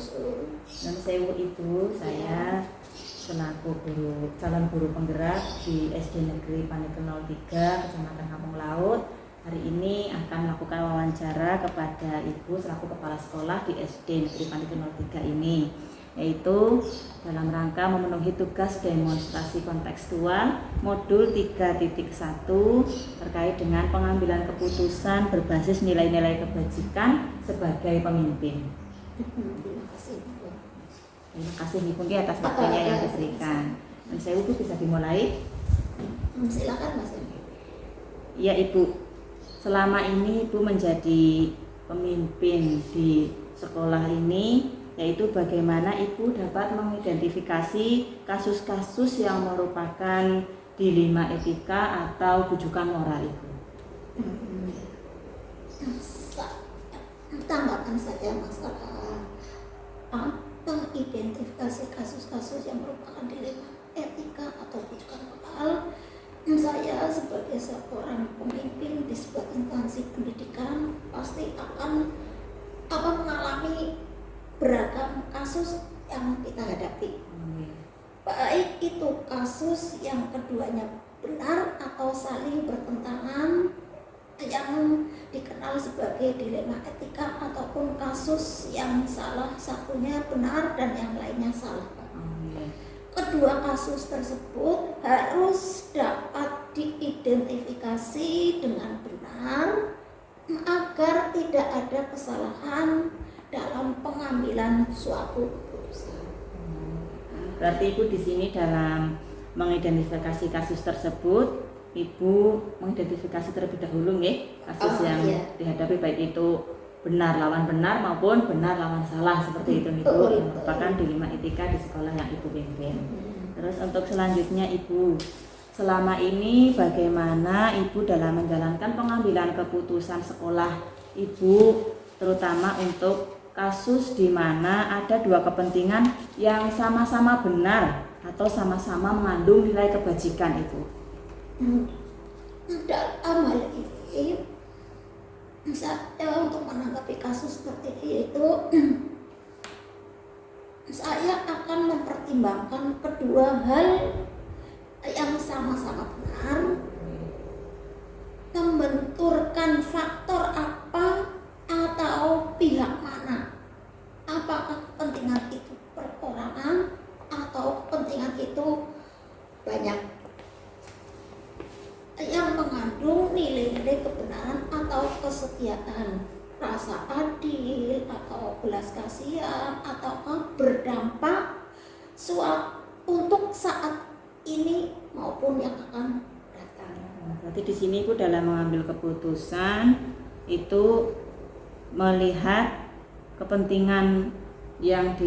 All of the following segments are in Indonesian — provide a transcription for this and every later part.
Dan sewu Ibu, saya selaku calon guru penggerak di SD Negeri Panikel 03 Kecamatan Kampung Laut. Hari ini akan melakukan wawancara kepada Ibu selaku kepala sekolah di SD Negeri Panikel 03 ini, yaitu dalam rangka memenuhi tugas demonstrasi kontekstual modul 3.1 terkait dengan pengambilan keputusan berbasis nilai-nilai kebajikan sebagai pemimpin. Terima kasih Ibu atas waktunya yang diberikan. Dan saya Ibu bisa dimulai. Silakan Mas. Ya Ibu, selama ini Ibu menjadi pemimpin di sekolah ini, yaitu bagaimana Ibu dapat mengidentifikasi kasus-kasus yang merupakan dilema etika atau bujukan moral Ibu. Tanggapan saya masalah mengidentifikasi kasus-kasus yang merupakan dilema etika atau bujukan moral. Saya sebagai seorang pemimpin di sebuah instansi pendidikan pasti akan mengalami beragam kasus yang kita hadapi. Baik itu kasus yang keduanya benar atau saling bertentangan, yang dikenal sebagai dilema etika, ataupun kasus yang salah satunya benar dan yang lainnya salah. Kedua kasus tersebut harus dapat diidentifikasi dengan benar agar tidak ada kesalahan dalam pengambilan suatu keputusan. Berarti Ibu di sini dalam mengidentifikasi kasus tersebut, Ibu mengidentifikasi terlebih dahulu kasus yang dihadapi, baik itu benar lawan benar maupun benar lawan salah, seperti itu Ibu, yang merupakan dilema etika di sekolah yang Ibu pimpin. Terus untuk selanjutnya Ibu, selama ini bagaimana Ibu dalam menjalankan pengambilan keputusan sekolah Ibu, terutama untuk kasus di mana ada dua kepentingan yang sama-sama benar atau sama-sama mengandung nilai kebajikan Ibu? Dalam hal ini, saya untuk menanggapi kasus seperti itu, saya akan mempertimbangkan kedua hal yang sama-sama benar, membenturkan faktor apa atau pihak mana, apakah kepentingan itu perorangan atau kepentingan itu banyak, yang mengandung nilai-nilai kebenaran atau kesetiaan, rasa adil atau belas kasihan, ataukah berdampak untuk saat ini maupun yang akan datang. Berarti di sini Ibu dalam mengambil keputusan itu melihat kepentingan yang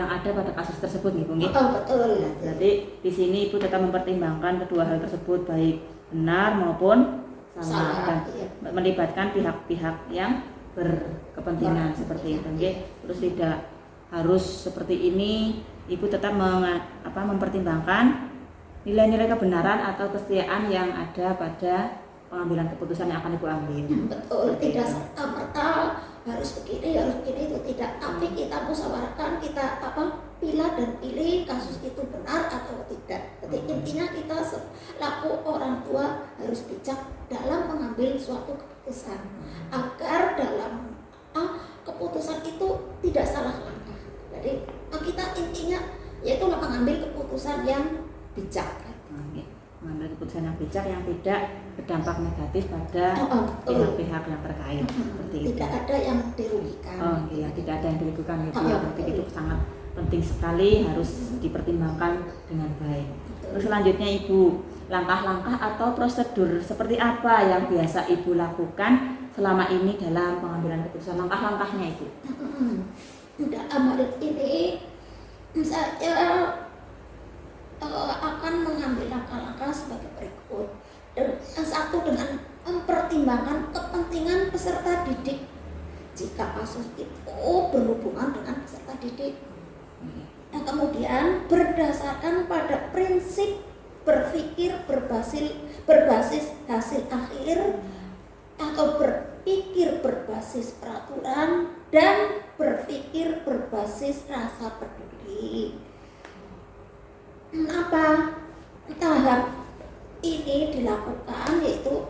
ada pada kasus tersebut Bu. Betul. Berarti di sini Ibu tetap mempertimbangkan kedua hal tersebut baik benar maupun salah dan melibatkan pihak-pihak yang berkepentingan seperti itu. Terus tidak harus seperti ini, Ibu tetap mempertimbangkan nilai-nilai kebenaran atau kesetiaan yang ada pada pengambilan keputusan yang akan Ibu ambil. Betul, tidak serta-merta harus begini itu tidak, tapi kita musyawarahkan, kita pilih dan pilih kasus itu benar atau tidak. Jadi intinya kita selaku orang tua harus bijak dalam mengambil suatu keputusan agar dalam keputusan itu tidak salah langkah. Jadi kita intinya yaitu mengambil keputusan yang bijak. Mengambil keputusan yang bijak yang tidak berdampak negatif pada pihak-pihak yang terkait, seperti itu. Tidak ada yang dirugikan. Tidak ada yang dirugikan berarti itu sangat penting sekali, harus dipertimbangkan dengan baik. Terus selanjutnya Ibu, langkah-langkah atau prosedur seperti apa yang biasa Ibu lakukan selama ini dalam pengambilan keputusan, langkah-langkahnya Ibu? Dalam hal ini saya akan mengambil langkah-langkah sebagai berikut. Satu, dengan mempertimbangkan kepentingan peserta didik jika kasus itu berhubungan dengan peserta didik. Yang kemudian berdasarkan pada prinsip berpikir berbasis hasil akhir atau berpikir berbasis peraturan dan berpikir berbasis rasa peduli. Apa tahap ini dilakukan yaitu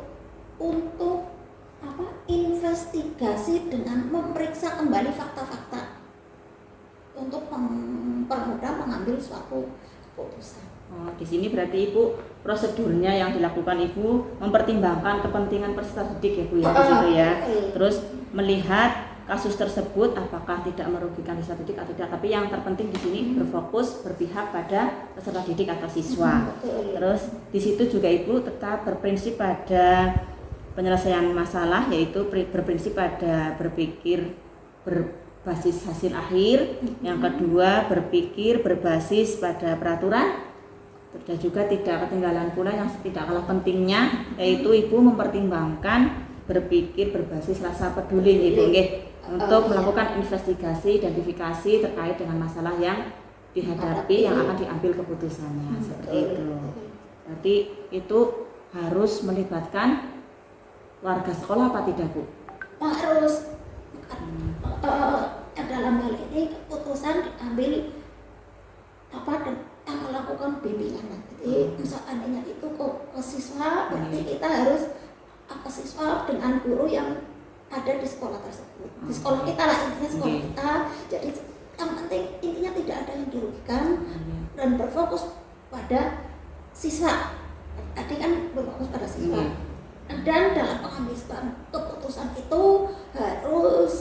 untuk investigasi dengan memeriksa kembali fakta-fakta untuk mempermudah mengambil suatu keputusan. Oh, di sini berarti Ibu prosedurnya yang dilakukan Ibu mempertimbangkan kepentingan peserta didik ya Bu ya, di situ ya. Terus melihat kasus tersebut apakah tidak merugikan peserta didik atau tidak, tapi yang terpenting di sini berfokus berpihak pada peserta didik atau siswa. Terus di situ juga Ibu tetap berprinsip pada penyelesaian masalah, yaitu berprinsip pada berpikir berbasis hasil akhir. Yang kedua berpikir berbasis pada peraturan. Dan juga tidak ketinggalan pula yang tidak kalah pentingnya, yaitu Ibu mempertimbangkan berpikir berbasis rasa peduli Ibu untuk melakukan investigasi identifikasi terkait dengan masalah yang dihadapi yang akan diambil keputusannya seperti itu. Berarti itu harus melibatkan warga sekolah apa tidak Bu? Harus. Dalam hal ini keputusan diambil dan yang melakukan bimbingan. Jadi misalnya itu ke siswa, berarti kita harus ke siswa dengan guru yang ada di sekolah tersebut. Di sekolah kita lah, intinya sekolah kita. Jadi yang penting intinya tidak ada yang dirugikan dan berfokus pada siswa. Tadi kan berfokus pada siswa. Dan dalam pengambilan keputusan itu harus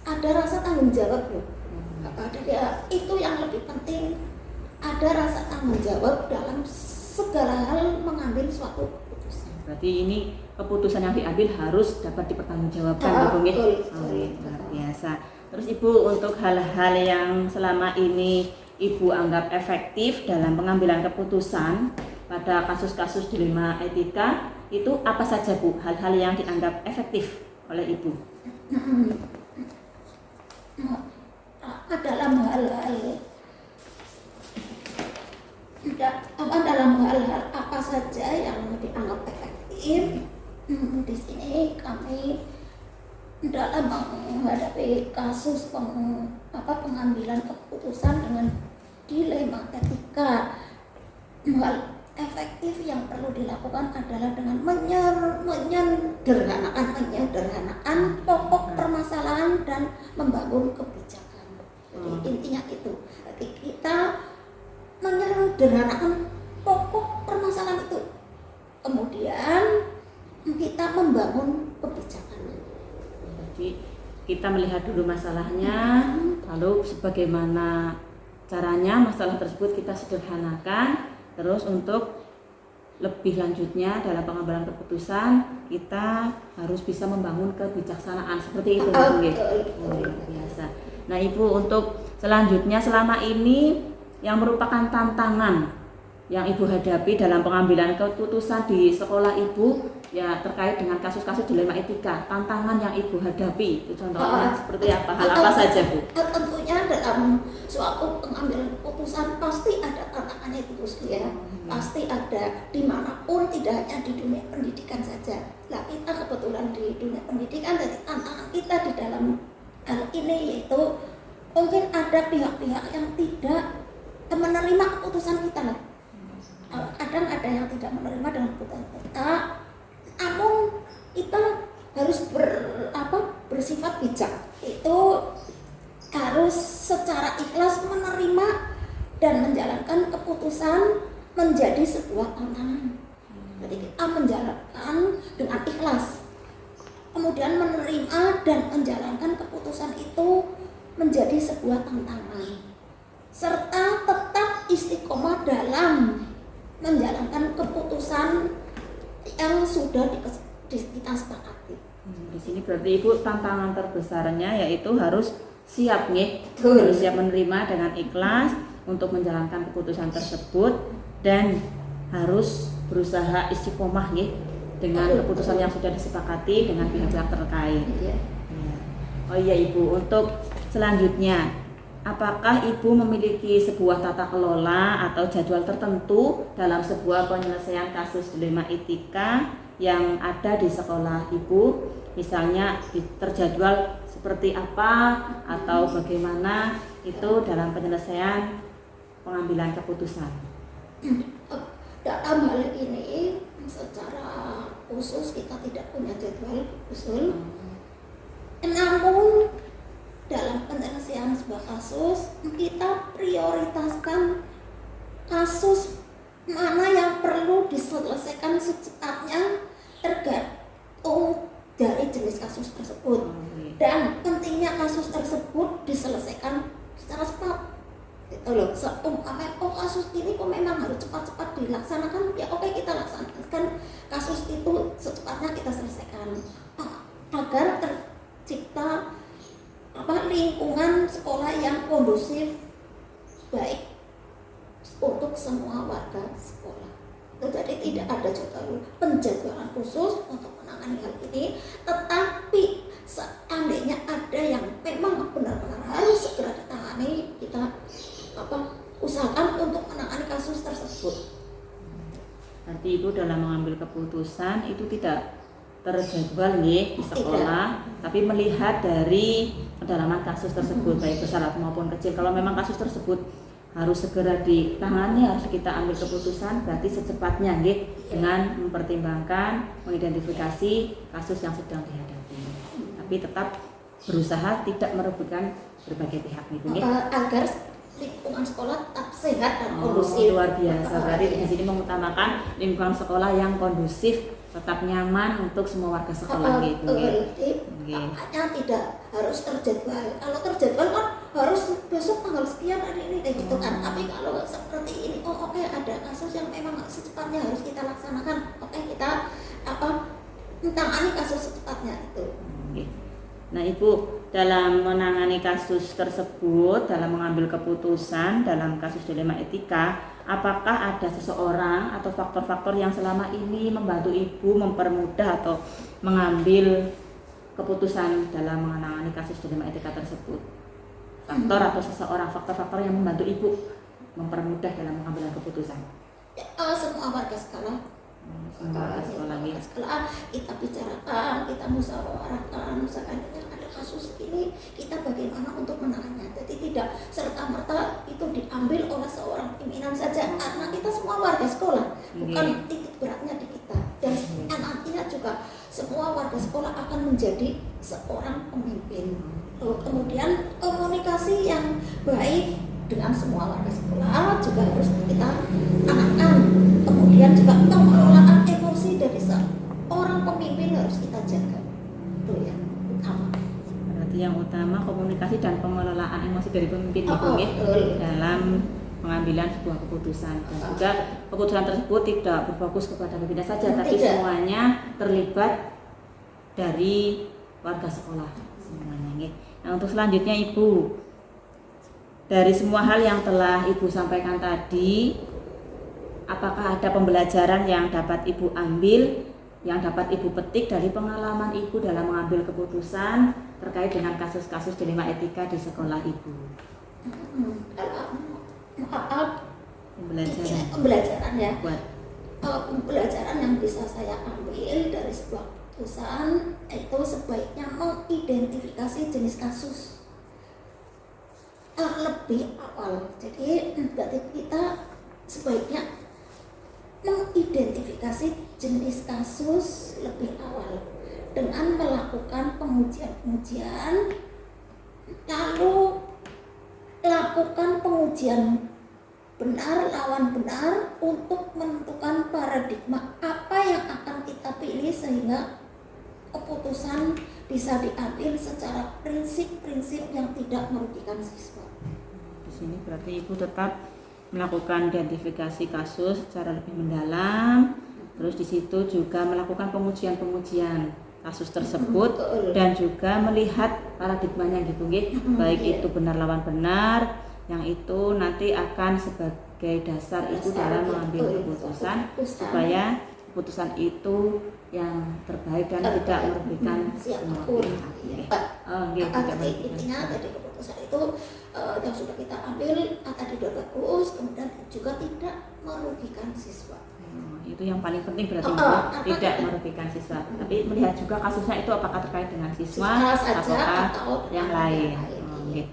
ada rasa tanggung jawab loh. Itu yang lebih penting, ada rasa tanggung jawab dalam segala hal mengambil suatu keputusan. Berarti ini keputusan yang diambil harus dapat dipertanggungjawabkan Ibu nggih. Luar biasa. Terus Ibu, untuk hal-hal yang selama ini Ibu anggap efektif dalam pengambilan keputusan pada kasus-kasus dilema etika, itu apa saja Bu hal-hal yang dianggap efektif oleh Ibu? Dalam hal-hal apa saja yang dianggap efektif, di sini kami dalam menghadapi kasus pengambilan keputusan dengan dilema etika, hal efektif yang perlu dilakukan adalah dengan menyederhanakan pokok permasalahan dan membangun kebijakan. Jadi intinya itu. Jadi kita menyederhanakan pokok permasalahan itu, kemudian kita membangun kebijakan. Jadi kita melihat dulu masalahnya, lalu sebagaimana caranya masalah tersebut kita sederhanakan. Terus untuk lebih lanjutnya dalam pengambilan keputusan kita harus bisa membangun kebijaksanaan seperti itu Bu. Biasa. Nah Ibu, untuk selanjutnya selama ini yang merupakan tantangan yang Ibu hadapi dalam pengambilan keputusan di sekolah Ibu ya terkait dengan kasus-kasus dilema etika, tantangan yang Ibu hadapi itu contohnya seperti apa, hal apa saja Bu? Tentunya dalam suatu pengambilan keputusan pasti ada tantangannya itu ya. Pasti ada dimanapun, tidak hanya di dunia pendidikan saja. Nah kita kebetulan di dunia pendidikan, jadi tantangan kita di dalam hal ini yaitu mungkin ada pihak-pihak yang tidak menerima keputusan kita lah. Kadang ada yang tidak menerima dengan keputusan kita, namun kita harus bersifat bijak. Itu harus secara ikhlas menerima dan menjalankan keputusan menjadi sebuah tantangan. Jadi kita menjalankan dengan ikhlas, kemudian menerima dan menjalankan keputusan itu menjadi sebuah tantangan, serta tetap istiqomah dalam menjalankan keputusan yang sudah kita sepakati. Di sini berarti Ibu tantangan terbesarnya yaitu harus siap harus siap menerima dengan ikhlas untuk menjalankan keputusan tersebut dan harus berusaha istiqomah dengan keputusan yang sudah disepakati dengan pihak-pihak terkait. Oh iya Ibu, untuk selanjutnya apakah Ibu memiliki sebuah tata kelola atau jadwal tertentu dalam sebuah penyelesaian kasus dilema etika yang ada di sekolah Ibu? Misalnya terjadwal seperti apa atau bagaimana itu dalam penyelesaian pengambilan keputusan. Dalam hal ini secara khusus kita tidak punya jadwal usul, namun dalam penyelesaian sebuah kasus kita prioritaskan kasus mana yang perlu diselesaikan secepatnya tergantung dari jenis kasus tersebut, dan pentingnya kasus tersebut diselesaikan secara cepat. Gitu loh, kasus ini kok memang harus cepat-cepat dilaksanakan, ya oke, kita laksanakan kasus itu secepatnya, kita selesaikan agar tercipta lingkungan sekolah yang kondusif baik untuk semua warga sekolah. Jadi tidak ada penjadwalan khusus untuk menangani hal ini, tetapi seandainya ada yang memang benar-benar harus segera ditangani, kita usahakan untuk menangani kasus tersebut. Nanti Ibu dalam mengambil keputusan itu tidak terjadwal nih di sekolah, tapi melihat dari kedalaman kasus tersebut, baik besar maupun kecil. Kalau memang kasus tersebut harus segera ditangani, harus kita ambil keputusan, berarti secepatnya nih, dengan mempertimbangkan, mengidentifikasi kasus yang sedang dihadapi. Tapi tetap berusaha tidak merugikan berbagai pihak nih, agar lingkungan sekolah tetap sehat dan kondusif. Luar biasa, berarti di sini mengutamakan lingkungan sekolah yang kondusif, tetap nyaman untuk semua warga sekolah gitu. Makanya tidak harus terjadwal. Kalau terjadwal kan harus besok tanggal sekian hari ini kayak gitu kan. Tapi kalau seperti ini, oke, ada kasus yang memang secepatnya harus kita laksanakan. Oke, kita tangani kasus secepatnya itu. Nah Ibu, dalam menangani kasus tersebut, dalam mengambil keputusan dalam kasus dilema etika, apakah ada seseorang atau faktor-faktor yang selama ini membantu Ibu mempermudah atau mengambil keputusan dalam menangani kasus dilema etika tersebut? Faktor atau seseorang, faktor-faktor yang membantu Ibu mempermudah dalam mengambil keputusan? Semua warga sekolah. Sekolah kita bicarakan, kita musyawarahkan, misalkan ada kasus ini, kita bagaimana untuk menangannya. Jadi tidak serta-merta itu diambil oleh seorang pimpinan saja, karena kita semua warga sekolah, bukan titik beratnya di kita. Dan nantinya juga semua warga sekolah akan menjadi seorang pemimpin. Kemudian komunikasi yang baik dengan semua warga sekolah juga harus kita tanamkan. Kemudian juga pengelolaan emosi dari seorang pemimpin harus kita jaga. Itu yang utama. Berarti yang utama komunikasi dan pengelolaan emosi dari pemimpin dalam pengambilan sebuah keputusan, dan juga keputusan tersebut tidak berfokus kepada pimpinan saja, tapi semuanya terlibat dari warga sekolah semuanya. Nah untuk selanjutnya Ibu, dari semua hal yang telah Ibu sampaikan tadi, apakah ada pembelajaran yang dapat Ibu ambil, yang dapat Ibu petik dari pengalaman Ibu dalam mengambil keputusan terkait dengan kasus-kasus dilema etika di sekolah Ibu? Pembelajaran ya. Pembelajaran yang bisa saya ambil dari sebuah keputusan itu sebaiknya mengidentifikasi jenis kasus lebih awal. Jadi kita sebaiknya mengidentifikasi jenis kasus lebih awal dengan melakukan pengujian-pengujian, lalu lakukan pengujian benar lawan benar untuk menentukan paradigma apa yang akan kita pilih sehingga keputusan bisa diambil secara prinsip-prinsip yang tidak merugikan siswa. Di sini berarti Ibu tetap melakukan identifikasi kasus secara lebih mendalam, terus di situ juga melakukan pengujian-pengujian kasus tersebut dan juga melihat paradigmanya gitu, baik itu benar lawan benar, yang itu nanti akan sebagai dasar Ibu dalam mengambil keputusan supaya keputusan itu yang terbaik dan tidak merugikan semua pihak. Intinya dari keputusan itu yang sudah kita ambil tadi sudah bagus, kemudian juga tidak merugikan siswa. Itu yang paling penting berarti tidak merugikan siswa. Tapi melihat juga kasusnya itu apakah terkait dengan siswa atau yang lain. Oke.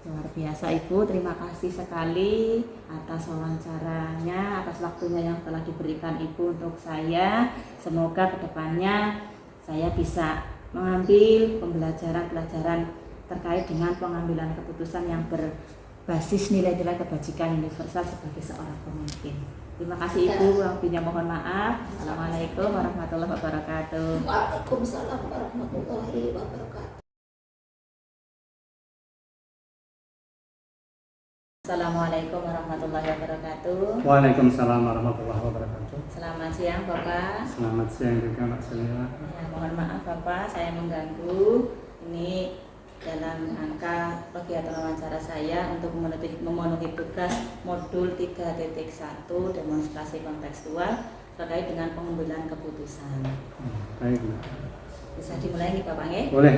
Luar biasa Ibu, terima kasih sekali atas wawancaranya, atas waktunya yang telah diberikan Ibu untuk saya. Semoga kedepannya saya bisa mengambil pembelajaran-pelajaran terkait dengan pengambilan keputusan yang berbasis nilai-nilai kebajikan universal sebagai seorang pemimpin. Terima kasih Ibu, lebihnya mohon maaf. Assalamualaikum warahmatullahi wabarakatuh. Waalaikumsalam warahmatullahi wabarakatuh. Assalamualaikum warahmatullahi wabarakatuh. Waalaikumsalam warahmatullahi wabarakatuh. Selamat siang Bapak. Selamat siang juga Mbak Celia. Ya, mohon maaf Bapak, saya mengganggu. Ini dalam angka kegiatan wawancara saya untuk memenuhi tugas modul 3.1 demonstrasi kontekstual terkait dengan pengambilan keputusan. Baik, Mbak. Bisa dimulai nih Bapak ya? Boleh.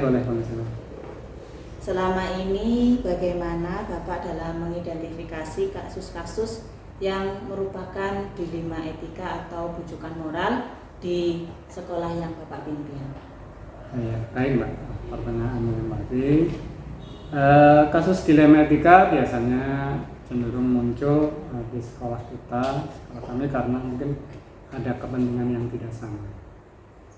Selama ini bagaimana Bapak dalam mengidentifikasi kasus-kasus yang merupakan dilema etika atau bujukan moral di sekolah yang Bapak pimpin? Ya, baik Mbak. Pertanyaan yang baik. Kasus dilema etika biasanya cenderung muncul di sekolah kita, sekolah kami, karena mungkin ada kepentingan yang tidak sama.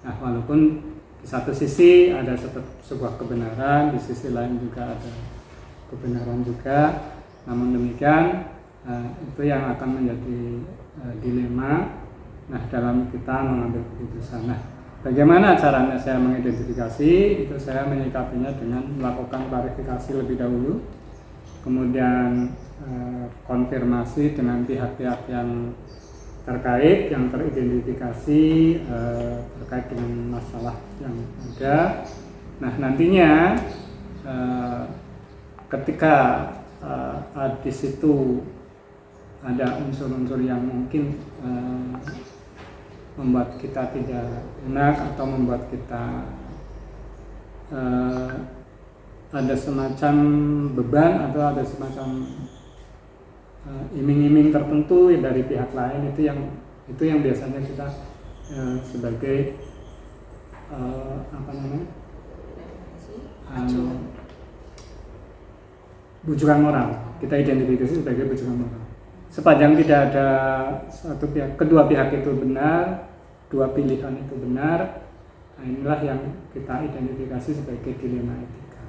Nah, walaupun di satu sisi ada sebuah kebenaran, di sisi lain juga ada kebenaran juga. Namun demikian, itu yang akan menjadi dilema. Nah, dalam kita mengambil keputusan. Nah, bagaimana caranya saya mengidentifikasi? Itu saya menyikapinya dengan melakukan klarifikasi lebih dahulu, kemudian konfirmasi dengan pihak-pihak yang terkait, yang teridentifikasi terkait dengan masalah yang ada. Nah, nantinya ketika di situ ada unsur-unsur yang mungkin membuat kita tidak enak atau membuat kita ada semacam beban atau ada semacam iming-iming tertentu dari pihak lain, itu yang biasanya kita sebagai bujukan moral, kita identifikasi sebagai bujukan moral. Sepanjang tidak ada satu pihak, kedua pihak itu benar, dua pilihan itu benar, nah inilah yang kita identifikasi sebagai dilema etika.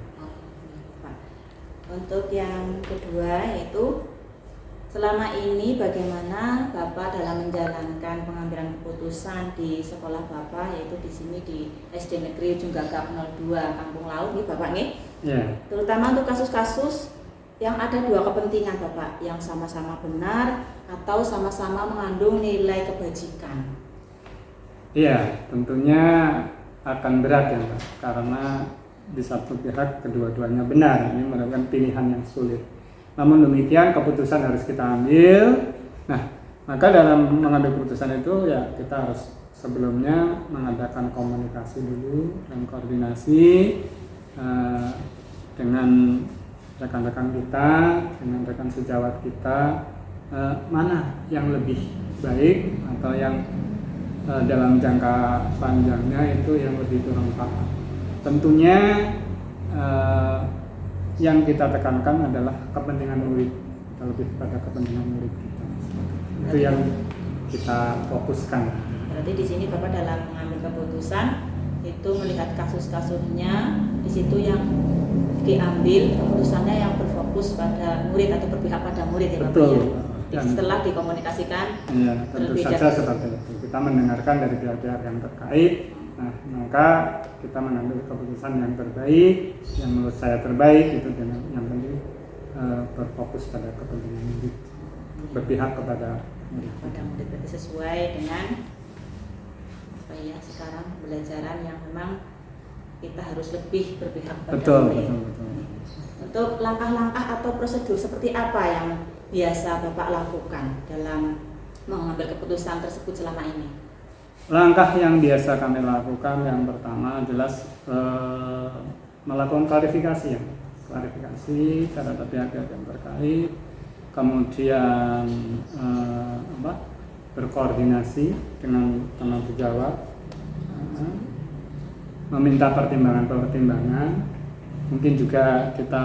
Untuk yang kedua yaitu selama ini bagaimana Bapak dalam menjalankan pengambilan keputusan di sekolah Bapak, yaitu di sini di SD Negeri Junggagap 02 Kampung Laut nih Bapak nih. Yeah. Terutama untuk kasus-kasus yang ada dua kepentingan Bapak, yang sama-sama benar atau sama-sama mengandung nilai kebajikan. Iya, tentunya akan berat ya Pak, karena di satu pihak kedua-duanya benar, ini merupakan pilihan yang sulit. Namun demikian keputusan harus kita ambil. Nah, maka dalam mengambil keputusan itu ya kita harus sebelumnya mengadakan komunikasi dulu dan koordinasi dengan rekan-rekan kita, dengan rekan sejawat kita, mana yang lebih baik atau yang dalam jangka panjangnya itu yang lebih bermanfaat. Tentunya yang kita tekankan adalah kepentingan murid, kita lebih pada kepentingan murid kita. Itu yang kita fokuskan. Berarti di sini Bapak dalam mengambil keputusan itu melihat kasus-kasusnya, di situ yang diambil keputusannya yang berfokus pada murid atau berpihak pada murid ya Bapak. Betul. Ya? Setelah dikomunikasikan. Ya, tentu saja seperti itu. Kita mendengarkan dari pihak-pihak yang terkait. Nah, maka kita mengambil keputusan yang terbaik, yang menurut saya terbaik itu dengan yang penting berfokus pada kepentingan murid, berpihak kepada murid. Berarti sesuai dengan apa ya sekarang pembelajaran yang memang kita harus lebih berpihak pada murid. Betul. Untuk langkah-langkah atau prosedur seperti apa yang biasa Bapak lakukan dalam mengambil keputusan tersebut selama ini? Langkah yang biasa kami lakukan yang pertama jelas melakukan klarifikasi ya. klarifikasi terhadap pihak-pihak yang terkait, kemudian berkoordinasi dengan penanggung jawab, meminta pertimbangan, mungkin juga kita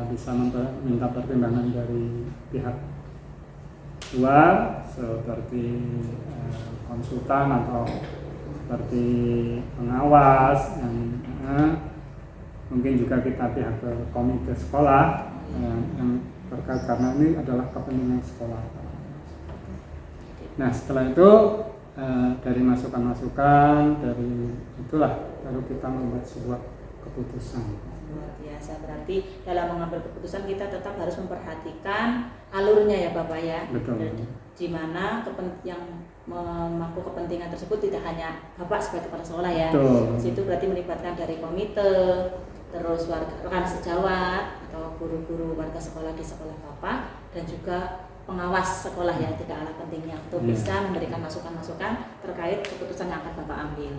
bisa meminta pertimbangan dari pihak luar seperti konsultan atau seperti pengawas yang mungkin juga kita pihak ke komite sekolah yang terkait karena ini adalah kepentingan sekolah. Nah setelah itu dari masukan-masukan dari itulah baru kita membuat sebuah keputusan. Luar biasa, berarti dalam mengambil keputusan kita tetap harus memperhatikan alurnya ya Bapak ya. Betul. Di mana yang memangku kepentingan tersebut tidak hanya Bapak sebagai kepala sekolah ya. Betul. Di situ berarti melibatkan dari komite, terus warga rekan sejawat atau guru-guru warga sekolah di sekolah Bapak dan juga pengawas sekolah ya, tidak kalah pentingnya untuk bisa memberikan masukan-masukan terkait keputusan yang akan Bapak ambil.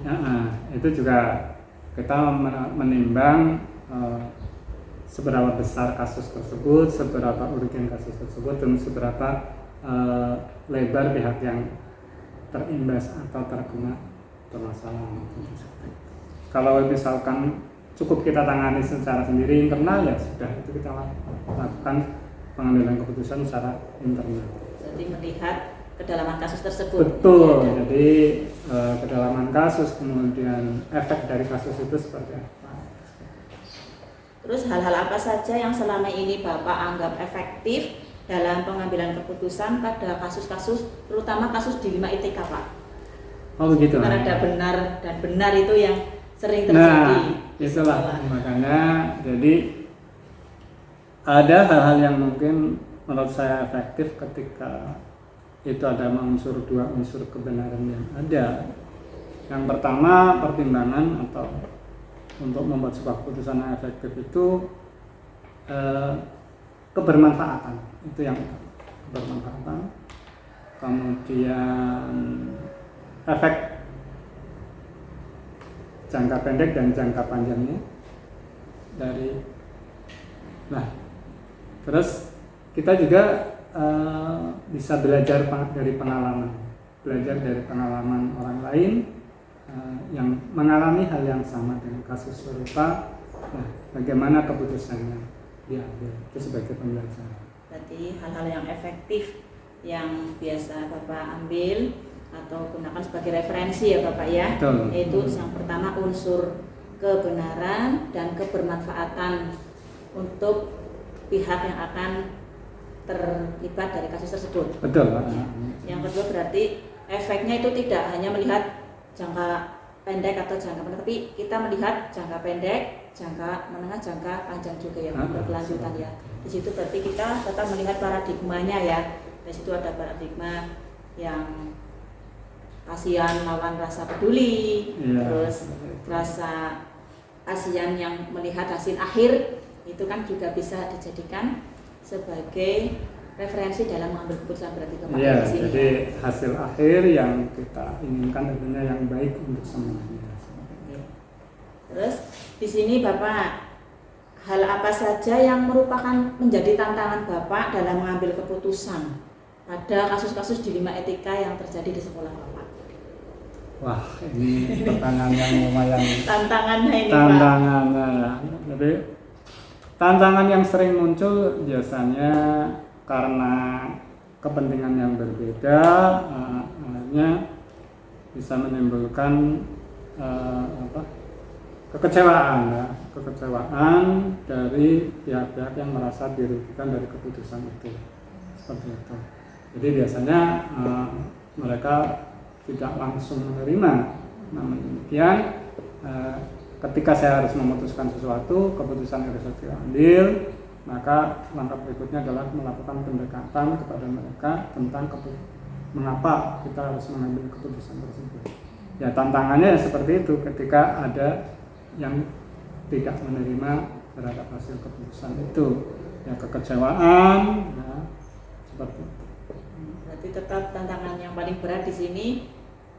Itu juga kita menimbang seberapa besar kasus tersebut, seberapa urgen kasus tersebut, dan seberapa lebar pihak yang terimbas atau terkena permasalahan. Kalau misalkan cukup kita tangani secara sendiri internal ya sudah, itu kita lakukan pengambilan keputusan secara internal. Jadi melihat kedalaman kasus tersebut. Betul. Jadi kedalaman kasus, kemudian efek dari kasus itu seperti apa. Terus hal-hal apa saja yang selama ini Bapak anggap efektif dalam pengambilan keputusan pada kasus-kasus, terutama kasus di 5 ITK Pak? Oh begitu. Karena ada benar dan benar itu yang sering terjadi. Nah, itulah makanya jadi ada hal-hal yang mungkin menurut saya efektif ketika itu ada dua unsur kebenaran yang ada. Yang pertama, pertimbangan atau untuk membuat sebuah keputusan yang efektif itu kebermanfaatan, itu yang kebermanfaatan. Kemudian efek jangka pendek dan jangka panjangnya dari terus kita juga bisa belajar dari pengalaman orang lain yang mengalami hal yang sama dengan kasus serupa. Nah, bagaimana keputusannya diambil, itu sebagai pembelajaran. Berarti hal-hal yang efektif yang biasa Bapak ambil atau gunakan sebagai referensi ya Bapak ya. Betul. Yaitu yang pertama unsur kebenaran dan kebermanfaatan untuk pihak yang akan terlibat dari kasus tersebut. Betul. Yang kedua berarti efeknya itu tidak hanya melihat jangka pendek atau jangka menengah, tapi kita melihat jangka pendek, jangka menengah, jangka panjang juga ya, berkelanjutan ya. Di situ berarti kita tetap melihat paradigmanya ya. Di situ ada paradigma yang kasihan lawan rasa peduli, terus rasa kasihan yang melihat hasil akhir, itu kan juga bisa dijadikan sebagai referensi dalam mengambil keputusan berarti Bapak. Iya, jadi hasil akhir yang kita inginkan tentunya yang baik untuk semuanya. Terus di sini Bapak, hal apa saja yang merupakan menjadi tantangan Bapak dalam mengambil keputusan pada kasus-kasus di 5 etika yang terjadi di sekolah Bapak? Wah, ini pertanyaan yang lumayan. Tantangannya ini Tantangannya ya. Jadi tantangan yang sering muncul biasanya karena kepentingan yang berbeda, hanya bisa menimbulkan kekecewaan dari pihak-pihak yang merasa dirugikan dari keputusan itu, seperti itu. Jadi biasanya mereka tidak langsung menerima. Namun demikian, ketika saya harus memutuskan sesuatu, keputusan yang harus saya ambil, maka langkah berikutnya adalah melakukan pendekatan kepada mereka tentang mengapa kita harus mengambil keputusan tersebut. Ya, tantangannya seperti itu ketika ada yang tidak menerima terhadap hasil keputusan itu, ya kekecewaan, ya, seperti itu. Berarti tetap tantangan yang paling berat di sini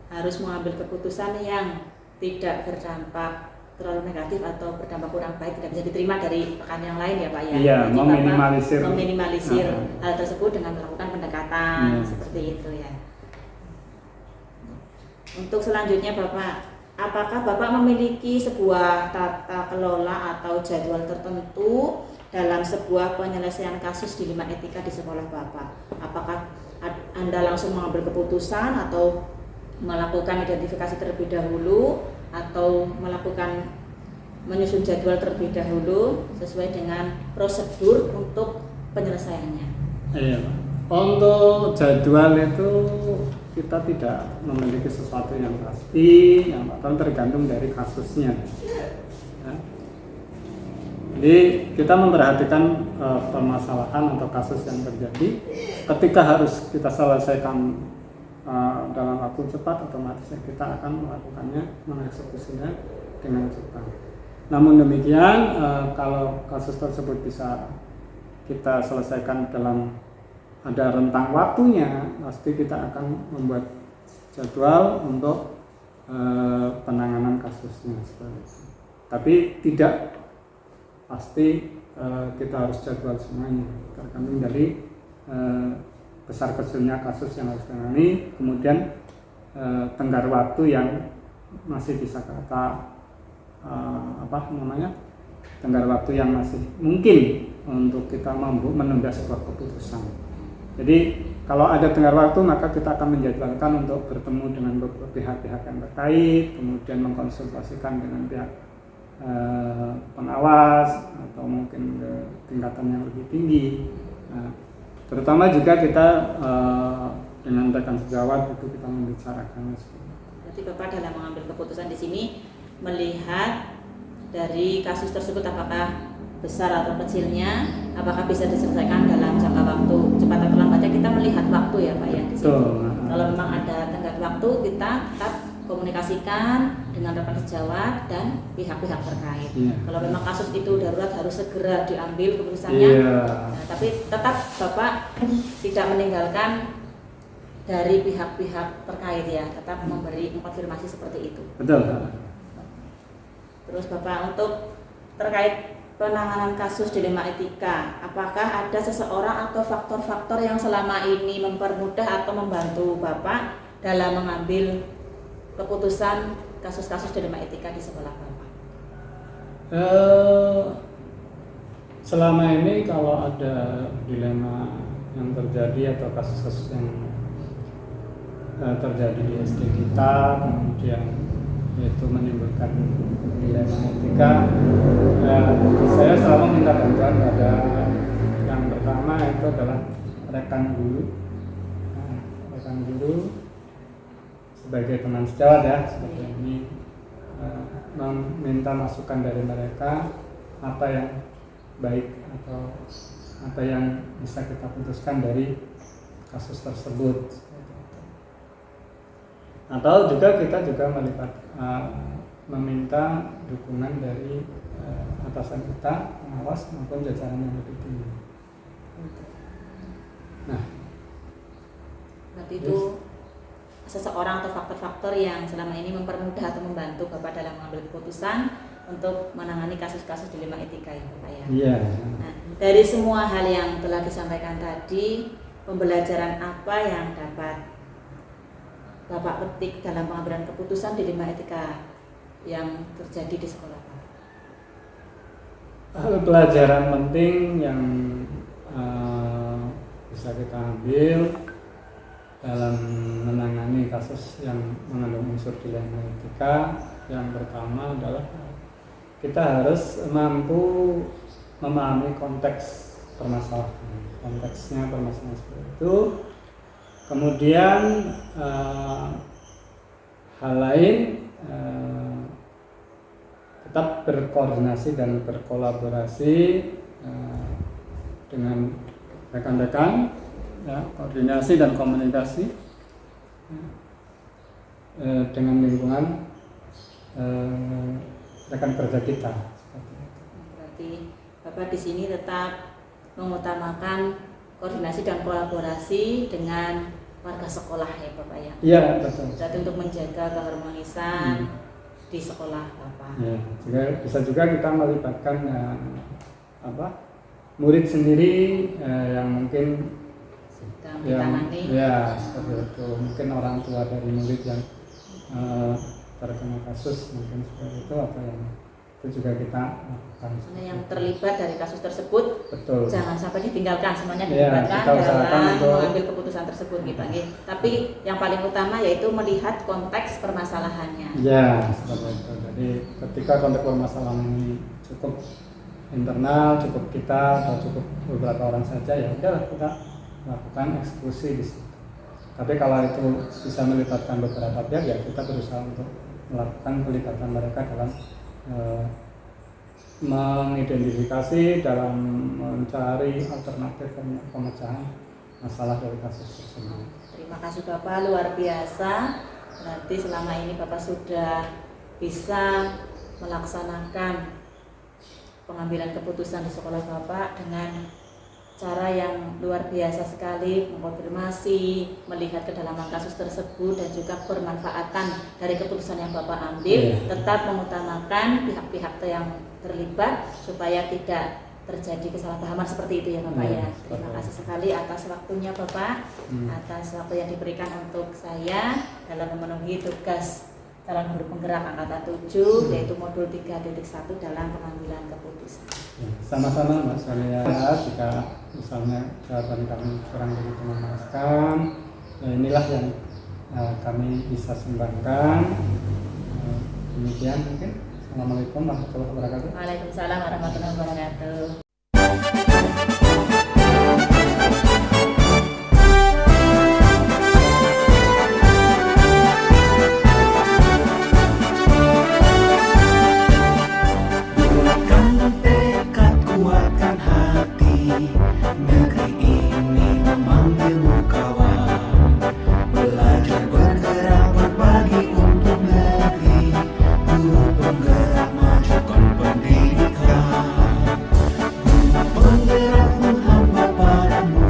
harus mengambil keputusan yang tidak berdampak terlalu negatif atau berdampak kurang baik tidak bisa diterima dari rekan yang lain ya Pak ya. Iya, Jadi meminimalisir. Bapak meminimalisir hal tersebut dengan melakukan pendekatan seperti itu ya. Untuk selanjutnya Bapak, apakah Bapak memiliki sebuah tata kelola atau jadwal tertentu dalam sebuah penyelesaian kasus dilema etika di sekolah Bapak? Apakah Anda langsung mengambil keputusan atau melakukan identifikasi terlebih dahulu atau melakukan menyusun jadwal terlebih dahulu sesuai dengan prosedur untuk penyelesaiannya? Iya, untuk jadwal itu kita tidak memiliki sesuatu yang pasti, yang akan tergantung dari kasusnya. Ya. Jadi kita memperhatikan permasalahan atau kasus yang terjadi. Ketika harus kita selesaikan dalam waktu cepat, otomatis kita akan melakukannya, mengeksekusinya dengan cepat. Namun demikian, kalau kasus tersebut bisa kita selesaikan dalam ada rentang waktunya, pasti kita akan membuat jadwal untuk penanganan kasusnya seperti itu. Tapi tidak pasti kita harus jadwal semuanya, tergantung dari besar kecilnya kasus yang harus ditangani, kemudian tenggat waktu yang masih bisa tenggat waktu yang masih mungkin untuk kita mampu menunda sebuah keputusan. Jadi kalau ada tenggat waktu, maka kita akan menjadwalkan untuk bertemu dengan beberapa pihak-pihak yang terkait, kemudian mengkonsultasikan dengan pihak pengawas atau mungkin ke tingkatan yang lebih tinggi. Nah, terutama juga kita dengan rekan sejawat itu kita membicarakannya. Berarti Bapak dalam mengambil keputusan di sini melihat dari kasus tersebut apakah besar atau kecilnya, apakah bisa diselesaikan dalam jangka waktu cepat atau lambatnya, kita melihat waktu ya Pak ya di situ. Kalau memang ada tenggat waktu, kita tetap komunikasikan dengan rekan sejawat dan pihak-pihak terkait. Kalau memang kasus itu darurat harus segera diambil keputusannya, nah, tapi tetap Bapak tidak meninggalkan dari pihak-pihak terkait ya, tetap memberi konfirmasi seperti itu. Betul. Terus Bapak, untuk terkait penanganan kasus dilema etika, apakah ada seseorang atau faktor-faktor yang selama ini mempermudah atau membantu Bapak dalam mengambil keputusan kasus-kasus dilema etika di sekolah Bapak? Selama ini kalau ada dilema yang terjadi atau kasus-kasus yang terjadi di SD kita, kemudian yaitu menimbulkan dilema etika, saya selalu minta bantuan pada yang pertama itu adalah rekan guru. Rekan guru sebagai teman sejawat ya, seperti ini, meminta masukan dari mereka apa yang baik atau apa yang bisa kita putuskan dari kasus tersebut. Atau juga kita juga meminta dukungan dari atasan kita, pengawas maupun jajaran yang lebih tinggi. Nah, berarti itu seseorang atau faktor-faktor yang selama ini mempermudah atau membantu Bapak dalam mengambil keputusan untuk menangani kasus-kasus dilema etika ya Bapak ya. Iya. Nah, dari semua hal yang telah disampaikan tadi, pembelajaran apa yang dapat Bapak petik dalam pengambilan keputusan dilema etika yang terjadi di sekolah Bapak? Pelajaran penting yang bisa kita ambil dalam menangani kasus yang mengandung unsur dilema etika, yang pertama adalah kita harus mampu memahami konteks permasalahan, konteksnya permasalahan seperti itu. Kemudian hal lain, tetap berkoordinasi dan berkolaborasi dengan rekan-rekan, ya, koordinasi dan komunikasi dengan lingkungan rekan kerja kita. Berarti Bapak di sini tetap mengutamakan koordinasi dan kolaborasi dengan warga sekolah ya Bapak ya? Iya, betul. Berarti untuk menjaga keharmonisan di sekolah Bapak. Ya, juga bisa juga kita melibatkan murid sendiri yang mungkin Sedang yang ditangani. ya seperti itu, mungkin orang tua dari murid yang terkena kasus mungkin seperti itu, atau yang itu juga kita lakukan. Karena yang terlibat dari kasus tersebut Betul. jangan sampai ditinggalkan, semuanya Iya, dilibatkan kita usahakan dalam untuk mengambil keputusan tersebut gitu. Tapi yang paling utama yaitu melihat konteks permasalahannya. Ya, seperti itu. Jadi ketika konteks permasalahan ini cukup internal, cukup kita atau cukup beberapa orang saja, ya udah kita lakukan eksekusi di situ. Tapi kalau itu bisa melibatkan beberapa pihak, ya kita berusaha untuk melakukan pelibatan mereka dalam mengidentifikasi, dalam mencari alternatif pemecahan masalah dari kasus tersebut. Terima kasih Bapak, luar biasa. Berarti selama ini Bapak sudah bisa melaksanakan pengambilan keputusan di sekolah Bapak dengan cara yang luar biasa sekali, mengkonfirmasi, melihat kedalaman kasus tersebut dan juga bermanfaatan dari keputusan yang Bapak ambil, tetap mengutamakan pihak-pihak yang terlibat supaya tidak terjadi kesalahpahaman seperti itu ya Bapak ya. Terima kasih sekali atas waktunya Bapak, atas waktu yang diberikan untuk saya dalam memenuhi tugas calon guru penggerak angkatan 7 yaitu modul 3.1 dalam pengambilan keputusan. Sama-sama Mbak Sonia, jika misalnya jawaban kami kurang begitu memuaskan, inilah yang kami bisa sumbangkan. Demikian mungkin. Assalamualaikum warahmatullahi wabarakatuh. Waalaikumsalam warahmatullahi wabarakatuh.